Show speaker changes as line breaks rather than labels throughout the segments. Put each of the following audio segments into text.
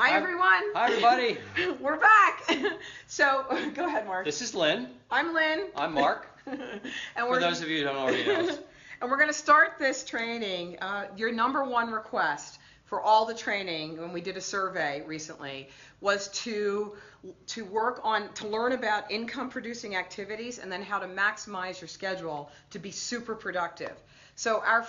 Hi, everyone.
Hi, everybody.
We're back. So, go ahead, Mark.
This is Lynn.
I'm Lynn.
I'm Mark.
And
For those of you who don't already know us.
And we're going to start this training. Your number one request for all the training, when we did a survey recently, was to learn about income producing activities and then how to maximize your schedule to be super productive. So our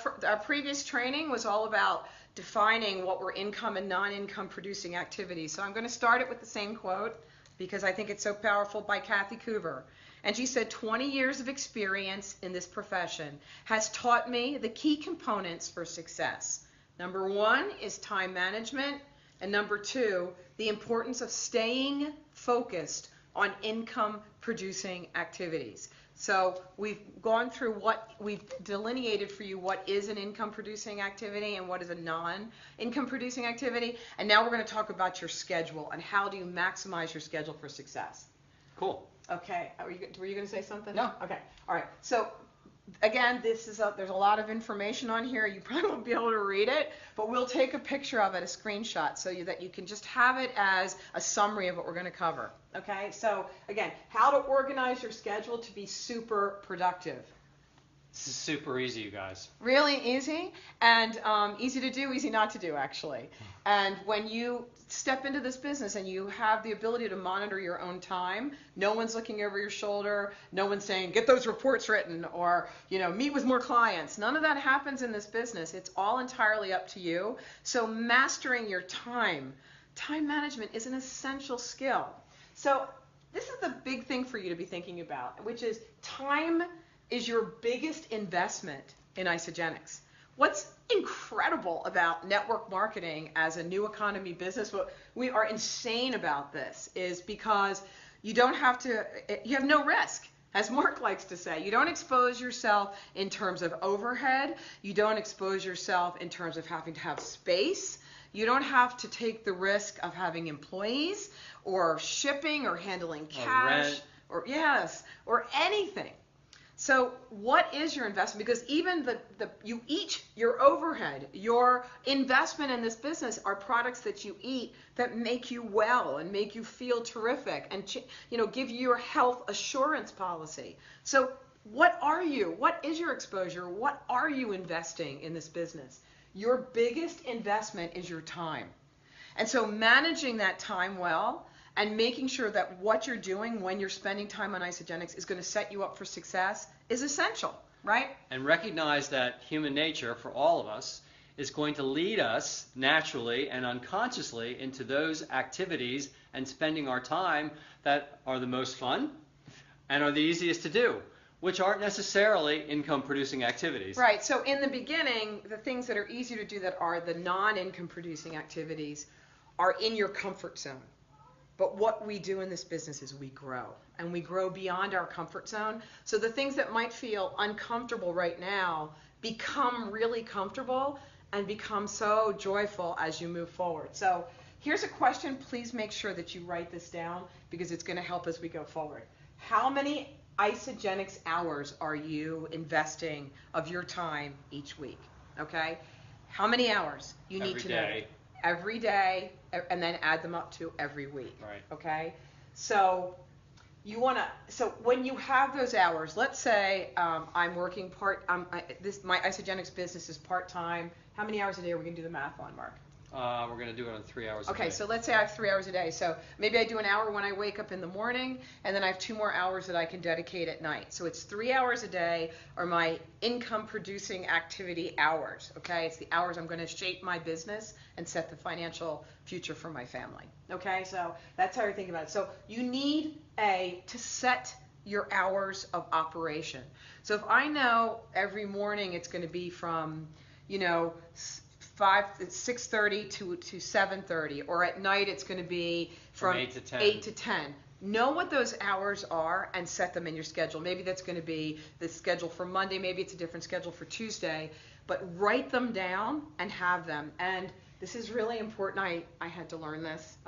previous training was all about defining what were income and non-income producing activities. So I'm going to start it with the same quote because I think it's so powerful, by Kathy Coover. And she said, 20 years of experience in this profession has taught me the key components for success. Number one is time management, and number two, the importance of staying focused on income producing activities. So we've gone through we've delineated for you what is an income producing activity and what is a non-income producing activity. And now we're going to talk about your schedule and how do you maximize your schedule for success.
Cool.
Okay. Were you going to say something?
No.
Okay. All right. So again, there's a lot of information on here. You probably won't be able to read it, but we'll take a picture of it, a screenshot, so that you can just have it as a summary of what we're going to cover. Okay, so again, how to organize your schedule to be super productive.
This is super easy, you guys.
Really easy, and easy to do, easy not to do, actually. And when you step into this business and you have the ability to monitor your own time, no one's looking over your shoulder, no one's saying, get those reports written, or meet with more clients. None of that happens in this business. It's all entirely up to you. So mastering your time management is an essential skill. So this is the big thing for you to be thinking about, which is time is your biggest investment in Isagenix. What's incredible about network marketing as a new economy business, what we are insane about this, is because you have no risk. As Mark likes to say, you don't expose yourself in terms of overhead. You don't expose yourself in terms of having to have space. You don't have to take the risk of having employees or shipping or handling cash or anything. So what is your investment? Because even your overhead, your investment in this business are products that you eat that make you well and make you feel terrific and give you your health assurance policy. So what is your exposure? What are you investing in this business? Your biggest investment is your time. And so managing that time well and making sure that what you're doing when you're spending time on Isagenix is going to set you up for success is essential, right?
And recognize that human nature, for all of us, is going to lead us naturally and unconsciously into those activities and spending our time that are the most fun and are the easiest to do, which aren't necessarily income-producing activities.
Right. So in the beginning, the things that are easier to do that are the non-income-producing activities are in your comfort zone. But what we do in this business is we grow, and we grow beyond our comfort zone. So the things that might feel uncomfortable right now become really comfortable and become so joyful as you move forward. So here's a question. Please make sure that you write this down because it's going to help as we go forward. How many Isagenix hours are you investing of your time each week? Okay? How many hours? You need to know. Every day, and then add them up to every week.
Right.
Okay? So when you have those hours, let's say I'm working my Isagenix business is part-time. How many hours a day are we going to do the math on, Mark?
We're going to do it on 3 hours a day.
Okay, so let's say I have 3 hours a day. So maybe I do an hour when I wake up in the morning, and then I have 2 more hours that I can dedicate at night. So it's 3 hours a day are my income-producing activity hours. Okay, it's the hours I'm going to shape my business and set the financial future for my family. Okay, so that's how you're thinking about it. So you need to set your hours of operation. So if I know every morning it's going to be from 6:30 to 7:30, or at night it's going to be from 8 to 10. Know what those hours are and set them in your schedule. Maybe that's going to be the schedule for Monday, maybe it's a different schedule for Tuesday, but write them down and have them. And this is really important. I had to learn this,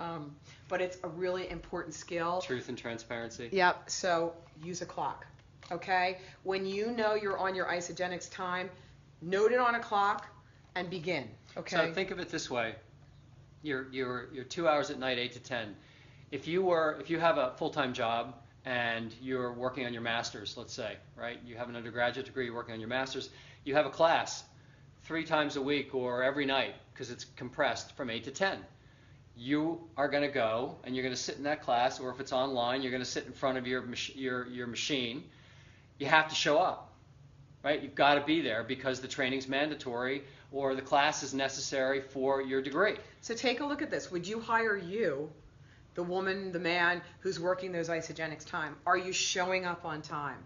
but it's a really important skill.
Truth and transparency.
Yep, so use a clock, okay? When you know you're on your Isagenix time, note it on a clock and begin, okay?
So think of it this way. your 2 hours at night, 8 to 10. If you have a full-time job and you're working on your master's, let's say, right? You have an undergraduate degree, you're working on your master's, you have a class 3 times a week or every night because it's compressed from 8 to 10. You are going to go and you're going to sit in that class, or if it's online, you're going to sit in front of your machine. You have to show up, right? You've got to be there because the training's mandatory or the class is necessary for your degree.
So take a look at this. Would you hire you, the woman, the man who's working those isogenics time? Are you showing up on time?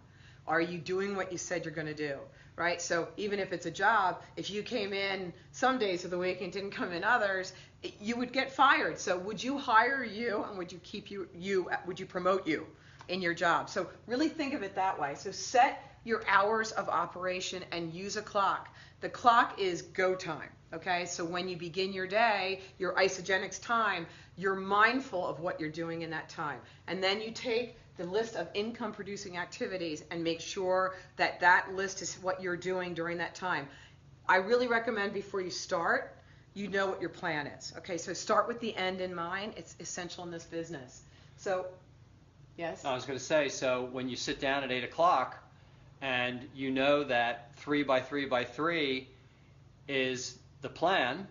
Are you doing what you said you're going to do? Right? So even if it's a job, if you came in some days of the week and didn't come in others, you would get fired. So would you hire you, and would you keep would you promote you in your job? So really think of it that way. So set your hours of operation and use a clock. The clock is go time. Okay? So when you begin your day, your isogenics time, you're mindful of what you're doing in that time. And then you take the list of income producing activities and make sure that that list is what you're doing during that time. I really recommend before you start, you know what your plan is. Okay, so start with the end in mind. It's essential in this business. So, yes?
I was going to say, so when you sit down at 8 o'clock and you know that 3 by 3 by 3 is the plan,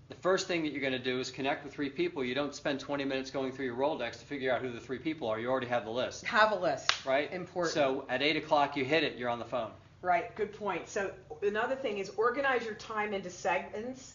the first thing that you're going to do is connect with 3 people. You don't spend 20 minutes going through your Rolodex to figure out who the 3 people are. You already have the list.
Have a list.
Right?
Important.
So at 8 o'clock you hit it, you're on the phone.
Right, good point. So another thing is organize your time into segments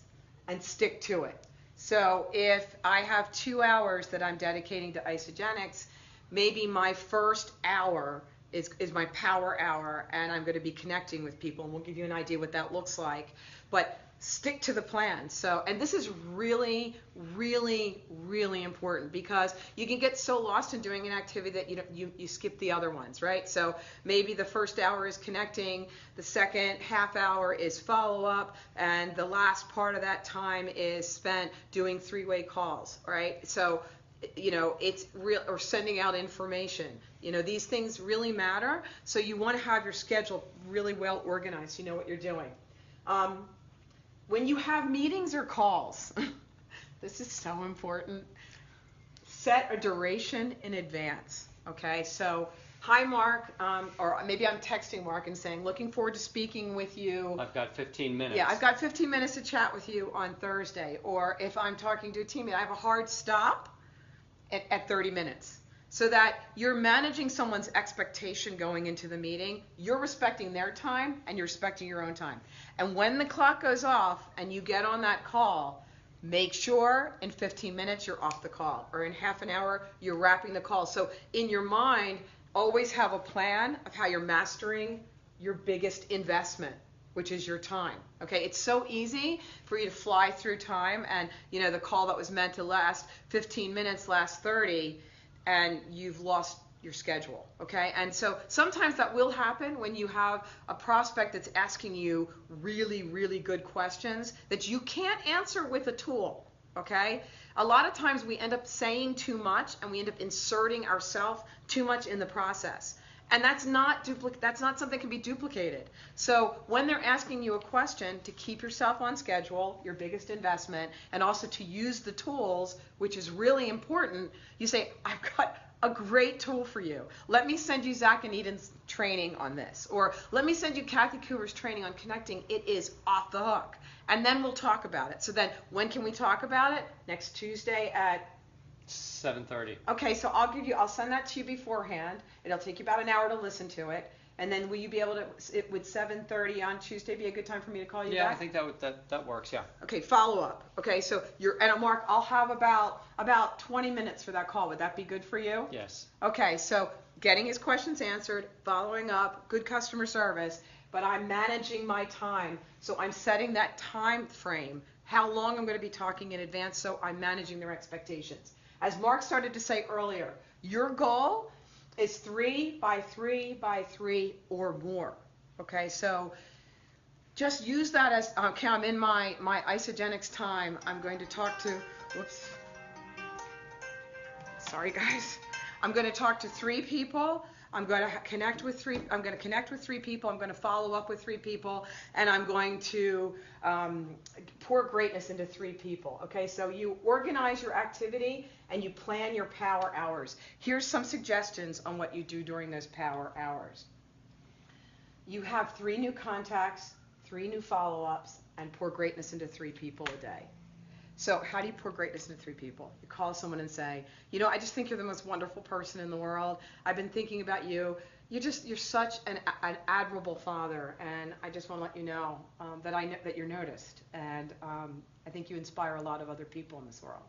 and stick to it. So if I have 2 hours that I'm dedicating to isogenics, maybe my first hour is my power hour, and I'm going to be connecting with people, and we'll give you an idea what that looks like. But stick to the plan. So, and this is really, really, really important because you can get so lost in doing an activity that you skip the other ones, right? So maybe the first hour is connecting, the second half hour is follow-up, and the last part of that time is spent doing 3-way calls, right? So, it's real, or sending out information. These things really matter. So you want to have your schedule really well organized. You know what you're doing. When you have meetings or calls, this is so important, set a duration in advance, okay? So, hi Mark, or maybe I'm texting Mark and saying, looking forward to speaking with you.
I've got 15 minutes.
Yeah, I've got 15 minutes to chat with you on Thursday. Or if I'm talking to a teammate, I have a hard stop at 30 minutes. So that you're managing someone's expectation going into the meeting, you're respecting their time and you're respecting your own time. And when the clock goes off and you get on that call, make sure in 15 minutes you're off the call, or in half an hour you're wrapping the call. So in your mind, always have a plan of how you're mastering your biggest investment, which is your time. Okay, it's so easy for you to fly through time, and the call that was meant to last 15 minutes lasts 30, and you've lost your schedule, okay? And so sometimes that will happen when you have a prospect that's asking you really, really good questions that you can't answer with a tool, okay? A lot of times we end up saying too much, and we end up inserting ourselves too much in the process. And that's not something that can be duplicated. So when they're asking you a question, to keep yourself on schedule, your biggest investment, and also to use the tools, which is really important, you say, I've got a great tool for you. Let me send you Zach and Eden's training on this. Or let me send you Kathy Coover's training on connecting. It is off the hook. And then we'll talk about it. So then when can we talk about it? Next Tuesday at
7:30.
Okay, so I'll send that to you beforehand. It'll take you about an hour to listen to it. And then will you be able to, would 7:30 on Tuesday be a good time for me to call you back?
Yeah, I think that works, yeah.
Okay, follow up. Okay, so and Mark, I'll have about 20 minutes for that call. Would that be good for you?
Yes.
Okay, so getting his questions answered, following up, good customer service, but I'm managing my time. So I'm setting that time frame, how long I'm going to be talking in advance, so I'm managing their expectations. As Mark started to say earlier, your goal is 3 by 3 by 3 or more. Okay, so just use that as, okay, I'm in my isogenics time. I'm going to talk to, sorry guys. I'm going to talk to 3 people. I'm going to connect with three people. I'm going to follow up with 3 people, and I'm going to pour greatness into 3 people. Okay, so you organize your activity and you plan your power hours. Here's some suggestions on what you do during those power hours. You have 3 new contacts, 3 new follow-ups, and pour greatness into 3 people a day. So how do you pour greatness into 3 people? You call someone and say, I just think you're the most wonderful person in the world. I've been thinking about you. You're such an admirable father, and I just want to let you know that you're noticed, and I think you inspire a lot of other people in this world.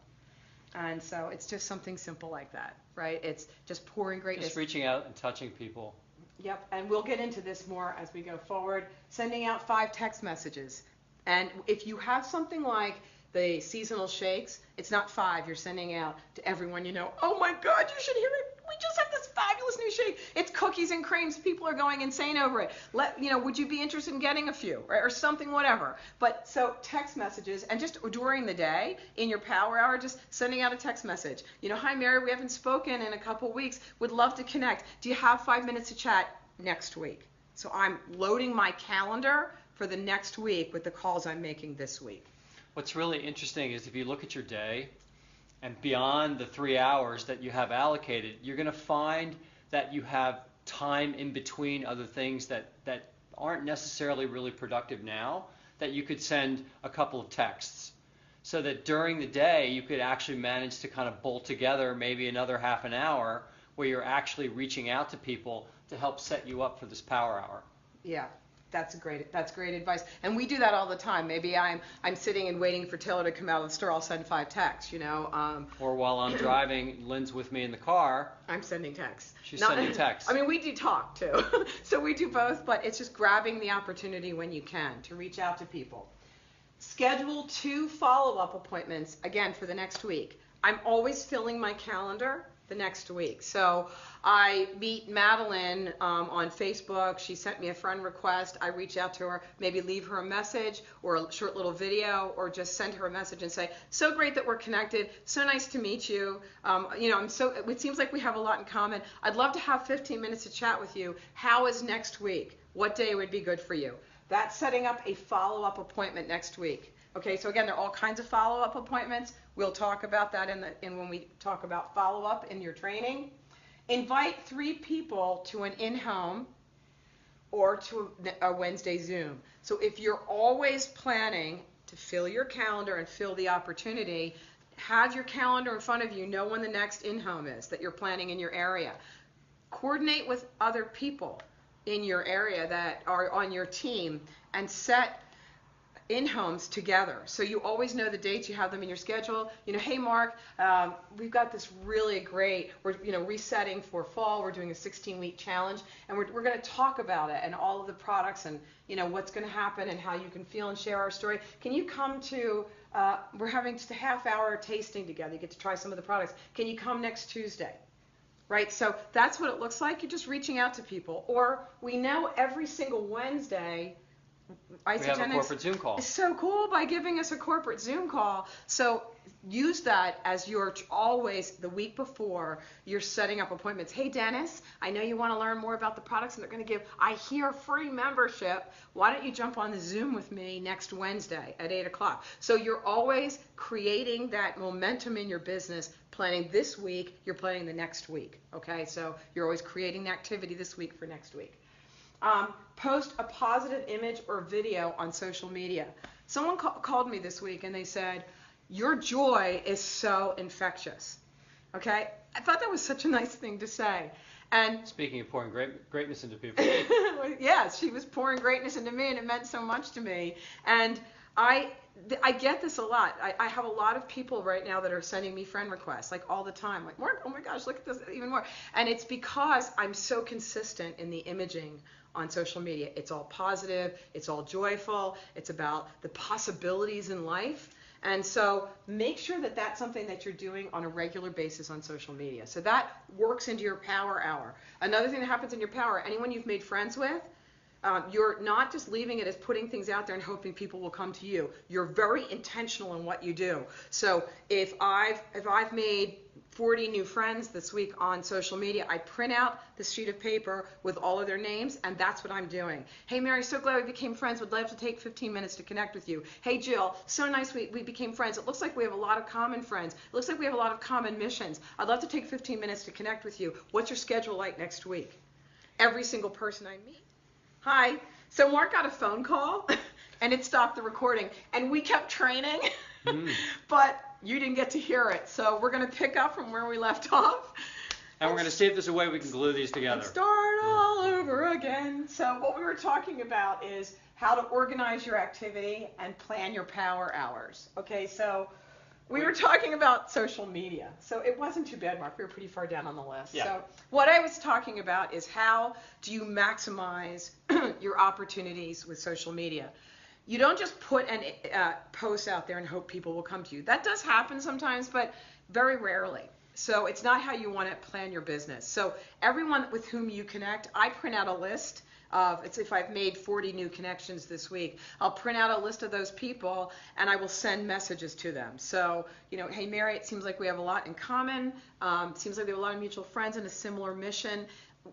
And so it's just something simple like that, right? It's just pouring greatness.
Just reaching out and touching people.
Yep, and we'll get into this more as we go forward. Sending out 5 text messages. And if you have something like the seasonal shakes, it's not 5 you're sending out to everyone you know. Oh my God, you should hear it. We just have this fabulous new shake. It's cookies and creams. People are going insane over it. Would you be interested in getting a few, right? Or something, whatever. But so text messages, and just during the day in your power hour, just sending out a text message. Hi Mary, we haven't spoken in a couple weeks. Would love to connect. Do you have 5 minutes to chat next week? So I'm loading my calendar for the next week with the calls I'm making this week.
What's really interesting is if you look at your day, and beyond the 3 hours that you have allocated, you're going to find that you have time in between other things that aren't necessarily really productive now, that you could send a couple of texts. So that during the day, you could actually manage to kind of bolt together maybe another half an hour where you're actually reaching out to people to help set you up for this power hour.
Yeah. That's great advice. And we do that all the time. Maybe I'm sitting and waiting for Taylor to come out of the store. I'll send 5 texts,
Or while I'm driving, Lynn's with me in the car.
I'm sending texts.
She's sending texts.
I mean, we do talk too. So we do both, but it's just grabbing the opportunity when you can to reach out to people. Schedule 2 follow-up appointments, again, for the next week. I'm always filling my calendar the next week. So I meet Madeline on Facebook. She sent me a friend request. I reach out to her, maybe leave her a message or a short little video, or just send her a message and say, so great that we're connected. So nice to meet you. It seems like we have a lot in common. I'd love to have 15 minutes to chat with you. How is next week? What day would be good for you? That's setting up a follow-up appointment next week. Okay, so again, there are all kinds of follow-up appointments. We'll talk about that when we talk about follow-up in your training. Invite 3 people to an in-home or to a Wednesday Zoom. So if you're always planning to fill your calendar and fill the opportunity, have your calendar in front of you, know when the next in-home is that you're planning in your area. Coordinate with other people in your area that are on your team and set in-homes together. So you always know the dates, you have them in your schedule. Hey Mark, we've got this really great, we're resetting for fall, we're doing a 16-week challenge, and we're going to talk about it and all of the products and what's going to happen and how you can feel and share our story. Can you come to, we're having just a half-hour tasting together, you get to try some of the products. Can you come next Tuesday? Right, so that's what it looks like. You're just reaching out to people. Or we know every single Wednesday,
we have a corporate Zoom call.
It's so cool by giving us a corporate Zoom call. So use that as you're always, the week before, you're setting up appointments. Hey, Dennis, I know you want to learn more about the products and they're going to give, I hear, free membership. Why don't you jump on the Zoom with me next Wednesday at 8 o'clock? So you're always creating that momentum in your business, planning this week, you're planning the next week. Okay, so you're always creating the activity this week for next week. Post a positive image or video on social media. Someone called me this week and they said, your joy is so infectious. Okay? I thought that was such a nice thing to say. And
speaking of pouring greatness into people.
Yes, she was pouring greatness into me and it meant so much to me. And I get this a lot. I have a lot of people right now that are sending me friend requests, like all the time. Like, Mark, oh my gosh, look at this, even more. And it's because I'm so consistent in the imaging on social media. It's all positive, it's all joyful, it's about the possibilities in life. And so make sure that that's something that you're doing on a regular basis on social media. So that works into your power hour. Another thing that happens in your power, anyone you've made friends with, You're not just leaving it as putting things out there and hoping people will come to you. You're very intentional in what you do. So if I've made 40 new friends this week on social media, I print out this sheet of paper with all of their names, and that's what I'm doing. Hey Mary, so glad we became friends. Would love to take 15 minutes to connect with you. Hey Jill, so nice we became friends. It looks like we have a lot of common friends. It looks like we have a lot of common missions. I'd love to take 15 minutes to connect with you. What's your schedule like next week? Every single person I meet. Hi. So Mark got a phone call and it stopped the recording, and we kept training, but you didn't get to hear it. So we're going to pick up from where we left off.
And we're going to see if there's a way we can glue these together.
And start all over again. So what we were talking about is how to organize your activity and plan your power hours. Okay, so we were talking about social media. So it wasn't too bad, Mark. We were pretty far down on the list.
Yeah.
So what I was talking about is how do you maximize your opportunities with social media. You don't just put an post out there and hope people will come to you. That does happen sometimes, but very rarely. So it's not how you want to plan your business. So everyone with whom you connect, I print out a list of, it's if I've made 40 new connections this week, I'll print out a list of those people and I will send messages to them. So, you know, hey Mary, it seems like we have a lot in common. It seems like we have a lot of mutual friends and a similar mission.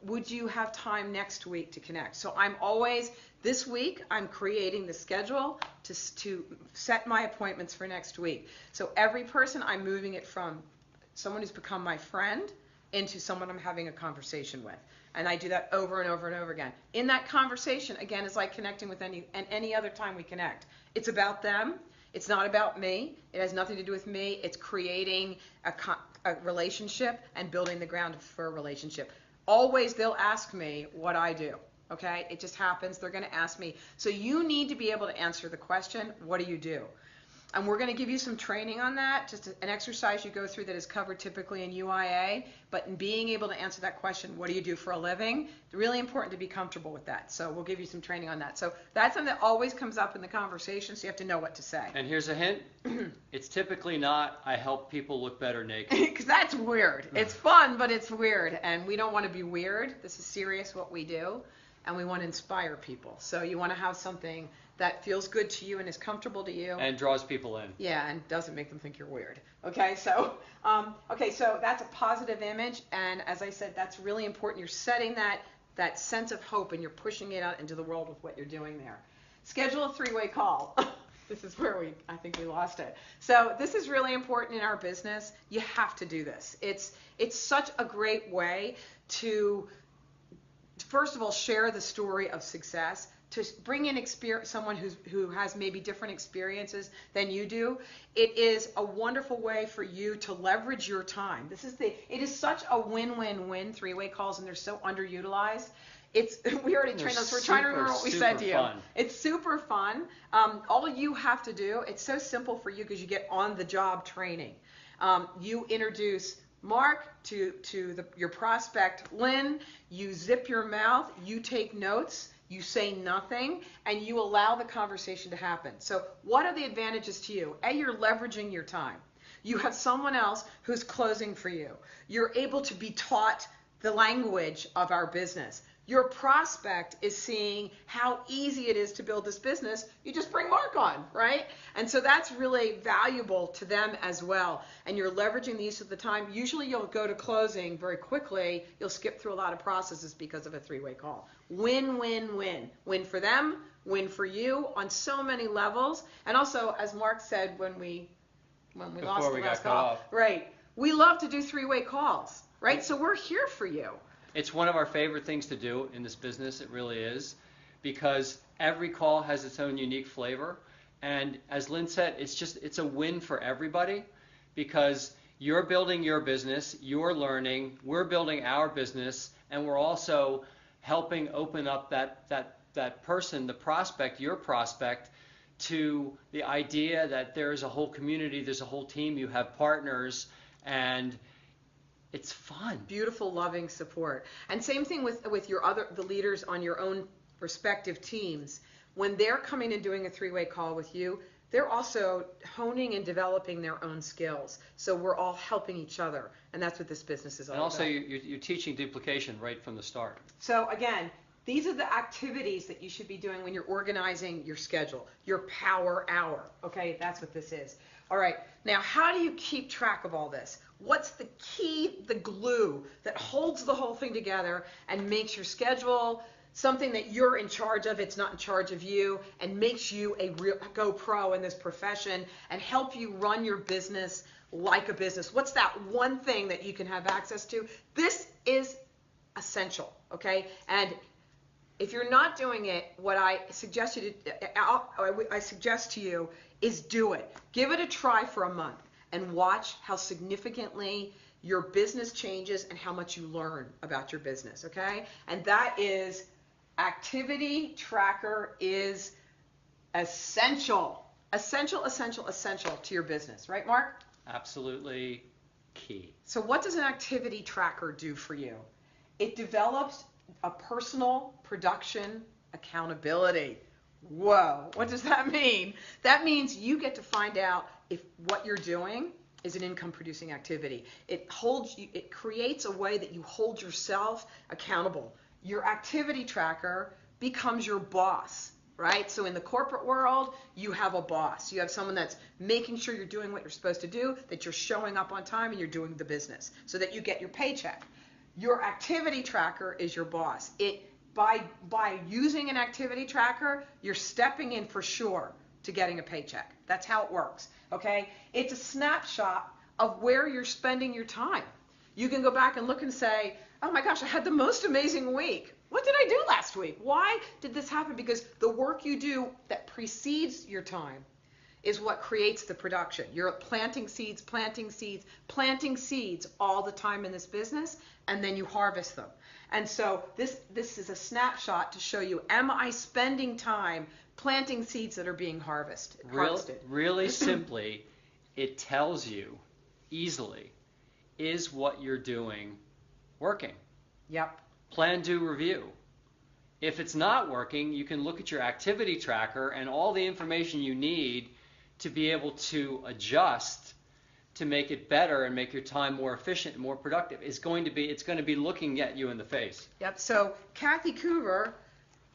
Would you have time next week to connect? So I'm always, this week, I'm creating the schedule to set my appointments for next week. So every person, I'm moving it from someone who's become my friend into someone I'm having a conversation with. And I do that over and over and over again. In that conversation, again, it's like connecting with any other time we connect. It's about them. It's not about me. It has nothing to do with me. It's creating a relationship and building the ground for a relationship. Always they'll ask me what I do. Okay? It just happens. They're going to ask me. So you need to be able to answer the question, what do you do? And we're going to give you some training on that, just an exercise you go through that is covered typically in UIA. But in being able to answer that question, what do you do for a living? It's really important to be comfortable with that. So we'll give you some training on that. So that's something that always comes up in the conversation, so you have to know what to say.
And here's a hint. It's typically not, I help people look better naked.
Because that's weird. It's fun, but it's weird. And we don't want to be weird. This is serious what we do. And we want to inspire people. So you want to have something that feels good to you and is comfortable to you.
And draws people in.
Yeah, and doesn't make them think you're weird. Okay, so so that's a positive image, and as I said, that's really important. You're setting that sense of hope, and you're pushing it out into the world with what you're doing there. Schedule a three-way call. This is where I think we lost it. So this is really important in our business. You have to do this. It's such a great way to, first of all, share the story of success, to bring in someone who has maybe different experiences than you do. It is a wonderful way for you to leverage your time. It is such a win-win-win, three-way calls, and they're so underutilized. We already trained those. We're trying to remember what we said to you.
Fun.
It's super fun. All you have to do, it's so simple for you because you get on-the-job training. You introduce Mark to your prospect, Lynn. You zip your mouth. You take notes. You say nothing, and you allow the conversation to happen. So what are the advantages to you? A, you're leveraging your time. You have someone else who's closing for you. You're able to be taught the language of our business. Your prospect is seeing how easy it is to build this business. You just bring Mark on, right? And so that's really valuable to them as well. And you're leveraging the use of the time. Usually you'll go to closing very quickly. You'll skip through a lot of processes because of a three-way call. Win, win, win. Win for them, win for you on so many levels. And also, as Mark said when we lost the last call, right? We love to do three-way calls, right? So we're here for you.
It's one of our favorite things to do in this business. It really is, because every call has its own unique flavor. And as Lynn said, it's a win for everybody, because you're building your business, you're learning, we're building our business, and we're also helping open up that person, the prospect, your prospect, to the idea that there's a whole community, there's a whole team, you have partners, and it's fun. Beautiful,
loving support. And same thing with the leaders on your own respective teams. When they're coming and doing a three-way call with you, they're also honing and developing their own skills. So we're all helping each other, and that's what this business is all about.
And also you're teaching duplication right from the start.
So again, These are the activities that you should be doing when you're organizing your schedule, your power hour. Okay, that's what this is. All right, now how do you keep track of all this? What's the key, the glue that holds the whole thing together and makes your schedule something that you're in charge of, it's not in charge of you, and makes you a real go pro in this profession and help you run your business like a business? What's that one thing that you can have access to? This is essential, okay? And if you're not doing it, what I suggest to you is do it. Give it a try for a month and watch how significantly your business changes and how much you learn about your business, okay? And that is, activity tracker is essential. Essential to your business, right, Mark?
Absolutely key.
So what does an activity tracker do for you? It develops a personal production accountability. Whoa, what does that mean? That means you get to find out if what you're doing is an income producing activity. It creates a way that you hold yourself accountable. Your activity tracker becomes your boss, right? So in the corporate world, you have a boss. You have someone that's making sure you're doing what you're supposed to do, that you're showing up on time and you're doing the business so that you get your paycheck. Your activity tracker is your boss. By using an activity tracker, you're stepping in for sure to getting a paycheck. That's how it works, okay? It's a snapshot of where you're spending your time. You can go back and look and say, oh my gosh, I had the most amazing week. What did I do last week? Why did this happen? Because the work you do that precedes your time is what creates the production. You're planting seeds all the time in this business, and then you harvest them. And so this is a snapshot to show you, am I spending time planting seeds that are being harvested?
Really simply, it tells you easily, is what you're doing working?
Yep.
Plan, do, review. If it's not working, you can look at your activity tracker and all the information you need to be able to adjust to make it better and make your time more efficient and more productive. It's going to be looking at you in the face.
Yep. So Kathy Coover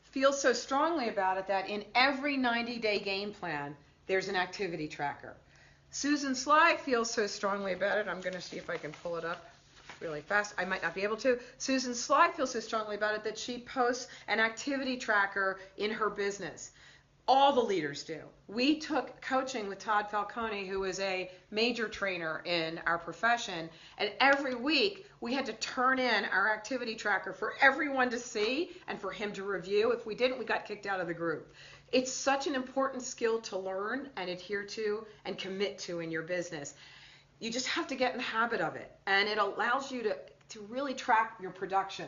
feels so strongly about it that in every 90-day game plan, there's an activity tracker. Susan Sly feels so strongly about it. I'm going to see if I can pull it up really fast. I might not be able to. Susan Sly feels so strongly about it that she posts an activity tracker in her business. All the leaders do. We took coaching with Todd Falcone, who is a major trainer in our profession, and every week we had to turn in our activity tracker for everyone to see and for him to review. If we didn't, we got kicked out of the group. It's such an important skill to learn and adhere to and commit to in your business. You just have to get in the habit of it, and it allows you to really track your production.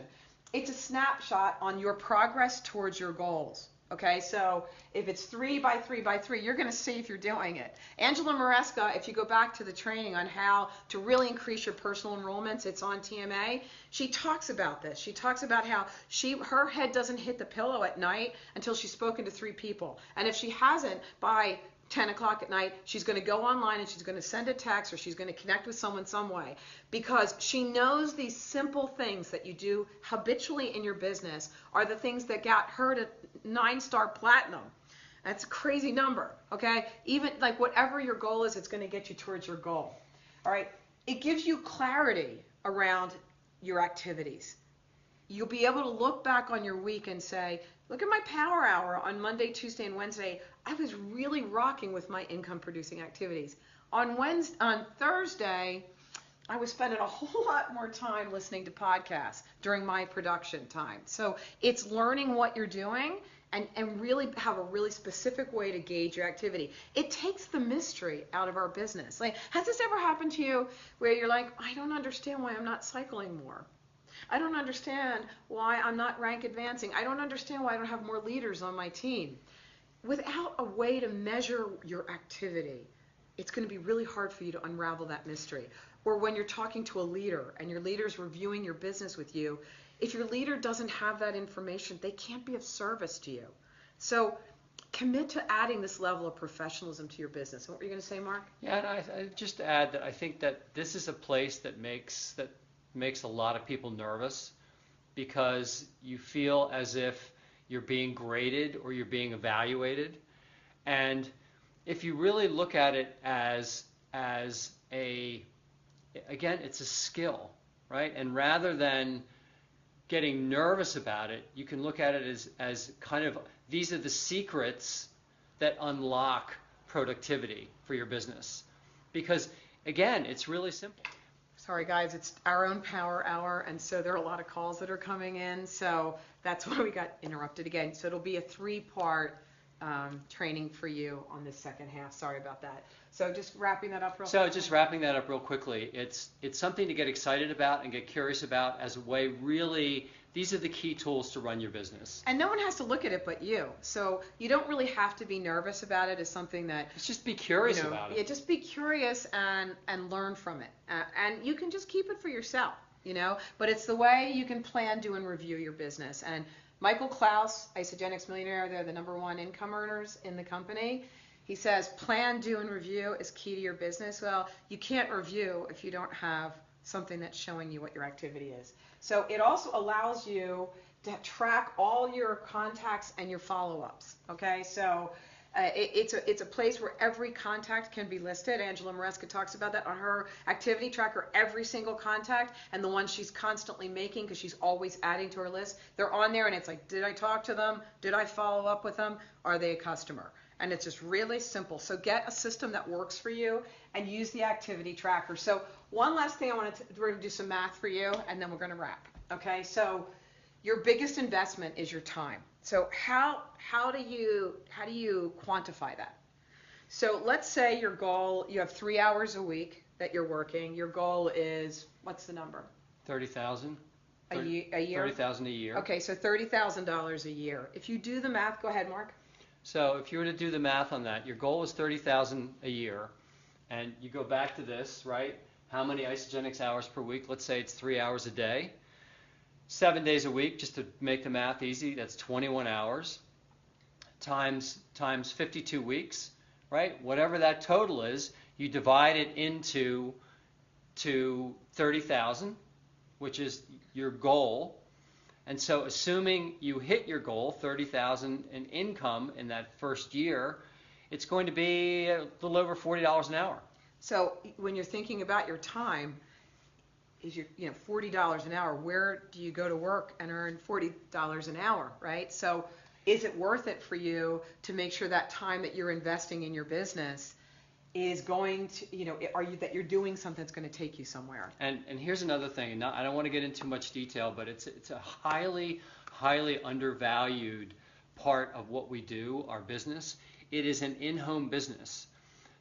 It's a snapshot on your progress towards your goals. Okay, so if it's 3 by 3 by 3, you're going to see if you're doing it. Angela Maresca, if you go back to the training on how to really increase your personal enrollments, it's on TMA. She talks about this. She talks about how her head doesn't hit the pillow at night until she's spoken to 3 people. And if she hasn't by 10 o'clock at night, she's going to go online and she's going to send a text or she's going to connect with someone some way, because she knows these simple things that you do habitually in your business are the things that got her to 9-star platinum. That's a crazy number, okay? Even like whatever your goal is, it's going to get you towards your goal. All right? It gives you clarity around your activities. You'll be able to look back on your week and say, look at my power hour on Monday, Tuesday, and Wednesday. I was really rocking with my income producing activities. On Thursday, I was spending a whole lot more time listening to podcasts during my production time. So it's learning what you're doing and really have a really specific way to gauge your activity. It takes the mystery out of our business. Like, has this ever happened to you where you're like, I don't understand why I'm not cycling more? I don't understand why I'm not rank advancing. I don't understand why I don't have more leaders on my team. Without a way to measure your activity, it's going to be really hard for you to unravel that mystery. Or when you're talking to a leader and your leader's reviewing your business with you, if your leader doesn't have that information, they can't be of service to you. So commit to adding this level of professionalism to your business. What were you going to say, Mark?
Yeah, and I just add that I think that this is a place that makes a lot of people nervous, because you feel as if you're being graded or you're being evaluated. And if you really look at it as again, it's a skill, right? And rather than getting nervous about it, you can look at it as kind of, these are the secrets that unlock productivity for your business. Because again, it's really simple.
Sorry guys, it's our own power hour, and so there are a lot of calls that are coming in, so that's why we got interrupted again. So it'll be a 3-part training for you on this second half. Sorry about that. So just wrapping that up real quick.
So just wrapping that up real quickly, it's something to get excited about and get curious about as a way, really, these are the key tools to run your business.
And no one has to look at it but you. So you don't really have to be nervous about it as something that...
Let's just be curious about it.
Yeah, just be curious and learn from it. And you can just keep it for yourself, But it's the way you can plan, do, and review your business. And Michael Klaus, Isogenics Millionaire, they're the #1 income earners in the company. He says, plan, do, and review is key to your business. Well, you can't review if you don't have something that's showing you what your activity is. So it also allows you to track all your contacts and your follow-ups, okay? So it's a place where every contact can be listed. Angela Maresca talks about that on her activity tracker, every single contact and the ones she's constantly making because she's always adding to her list. They're on there and it's like, did I talk to them? Did I follow up with them? Are they a customer? And it's just really simple. So get a system that works for you and use the activity tracker. So one last thing we're going to do some math for you and then we're going to wrap. Okay, so your biggest investment is your time. So how do you quantify that? So let's say your goal, you have 3 hours a week that you're working. Your goal is, what's the number?
30,000.
A year?
30,000 a year.
Okay, so $30,000 a year. If you do the math, go ahead, Mark.
So if you were to do the math on that, your goal is 30,000 a year, and you go back to this, right? How many Isogenics hours per week? Let's say it's 3 hours a day. 7 days a week, just to make the math easy, that's 21 hours times 52 weeks, right? Whatever that total is, you divide it into 30,000, which is your goal. And so assuming you hit your goal, 30,000 in income in that first year, it's going to be a little over $40 an hour.
So when you're thinking about your time, is your $40 an hour, where do you go to work and earn $40 an hour, right? So is it worth it for you to make sure that time that you're investing in your business is going to, that you're doing something that's going to take you somewhere?
And here's another thing, and I don't want to get into much detail, but it's a highly undervalued part of what we do, our business. It is an in-home business.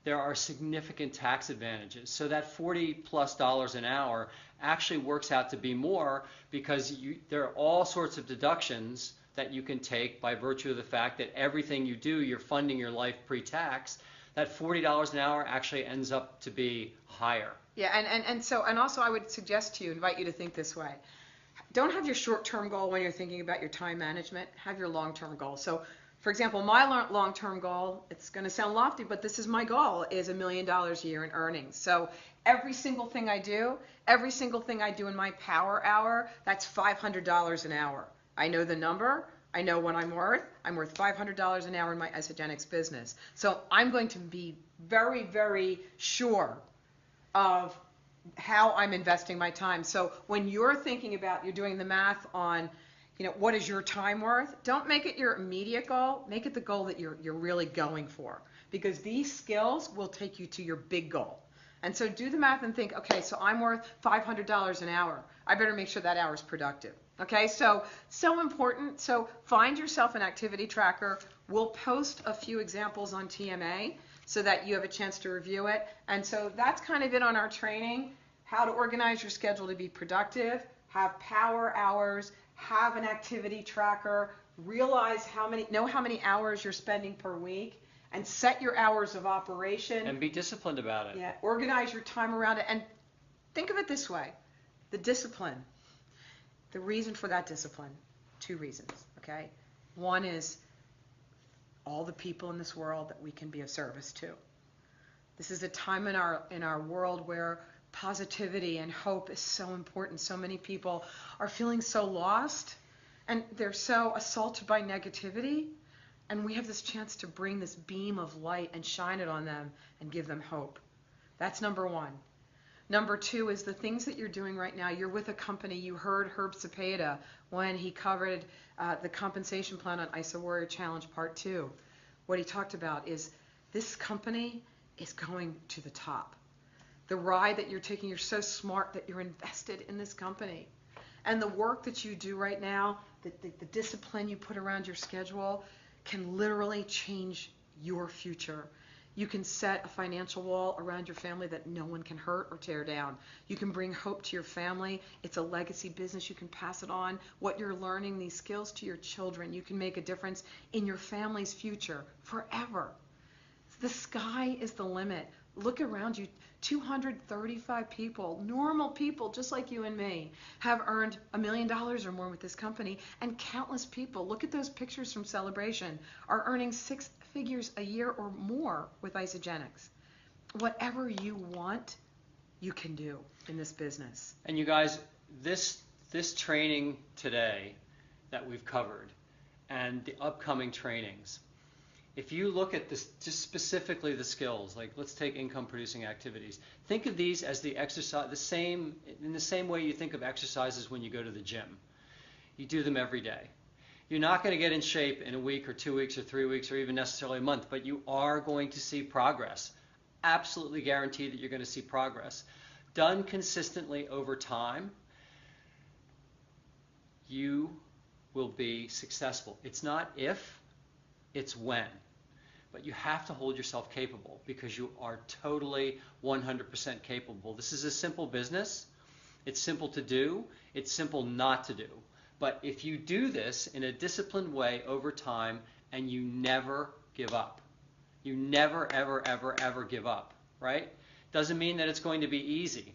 There are significant tax advantages. So that $40+ an hour actually works out to be more because there are all sorts of deductions that you can take by virtue of the fact that everything you do, you're funding your life pre-tax. That $40 an hour actually ends up to be higher.
Yeah, and also I would suggest to you, invite you to think this way. Don't have your short-term goal when you're thinking about your time management. Have your long-term goal. So, for example, my long-term goal, it's going to sound lofty, but this is my goal, is $1 million a year in earnings. So every single thing I do in my power hour, that's $500 an hour. I know the number. I know what I'm worth. I'm worth $500 an hour in my Isogenics business. So I'm going to be very, very sure of how I'm investing my time. So when you're thinking about, you're doing the math on, what is your time worth? Don't make it your immediate goal. Make it the goal that you're really going for, because these skills will take you to your big goal. And so do the math and think, okay, so I'm worth $500 an hour. I better make sure that hour is productive. Okay, so important. So find yourself an activity tracker. We'll post a few examples on TMA so that you have a chance to review it. And so that's kind of it on our training, how to organize your schedule to be productive, have power hours, have an activity tracker, know how many hours you're spending per week, and set your hours of operation.
And be disciplined about it.
Yeah, organize your time around it. And think of it this way, the discipline. The reason for that discipline, 2 reasons, okay? One is all the people in this world that we can be of service to. This is a time in our world where positivity and hope is so important. So many people are feeling so lost, and they're so assaulted by negativity, and we have this chance to bring this beam of light and shine it on them and give them hope. That's number one. Number two is the things that you're doing right now. You're with a company. You heard Herb Cepeda when he covered the compensation plan on ISO Warrior Challenge Part 2. What he talked about is this company is going to the top. The ride that you're taking, you're so smart that you're invested in this company. And the work that you do right now, the discipline you put around your schedule can literally change your future. You can set a financial wall around your family that no one can hurt or tear down. You can bring hope to your family. It's a legacy business. You can pass it on. What you're learning, these skills, to your children. You can make a difference in your family's future forever. The sky is the limit. Look around you. 235 people, normal people just like you and me, have earned $1 million or more with this company, and countless people, look at those pictures from Celebration, are earning 6 figures a year or more with Isogenics. Whatever you want, you can do in this business.
And you guys, this training today that we've covered and the upcoming trainings, if you look at this, just specifically the skills, like let's take income producing activities, think of these as the exercise, in the same way you think of exercises when you go to the gym. You do them every day. You're not going to get in shape in a week or 2 weeks or 3 weeks or even necessarily a month, but you are going to see progress. Absolutely guaranteed that you're going to see progress. Done consistently over time, you will be successful. It's not if, it's when. But you have to hold yourself capable because you are totally 100% capable. This is a simple business. It's simple to do. It's simple not to do. But if you do this in a disciplined way over time and you never give up, you never, ever, ever, ever give up, right? Doesn't mean that it's going to be easy,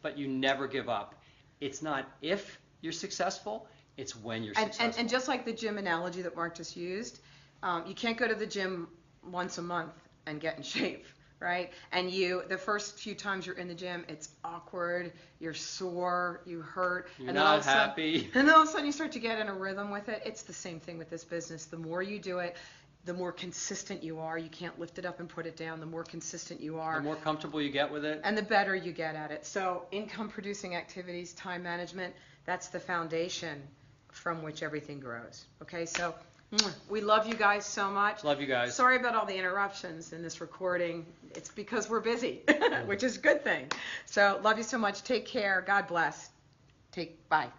but you never give up. It's not if you're successful, it's when you're successful.
And just like the gym analogy that Mark just used, you can't go to the gym once a month and get in shape, right? And the first few times you're in the gym, it's awkward, you're sore, you hurt.
You're not happy.
And then all of a sudden you start to get in a rhythm with it. It's the same thing with this business. The more you do it, the more consistent you are. You can't lift it up and put it down. The more consistent you are.
The more comfortable you get with it.
And the better you get at it. So income producing activities, time management, that's the foundation from which everything grows. Okay, so we love you guys so much.
Love you guys.
Sorry about all the interruptions in this recording. It's because we're busy, which is a good thing. So love you so much. Take care. God bless. Bye.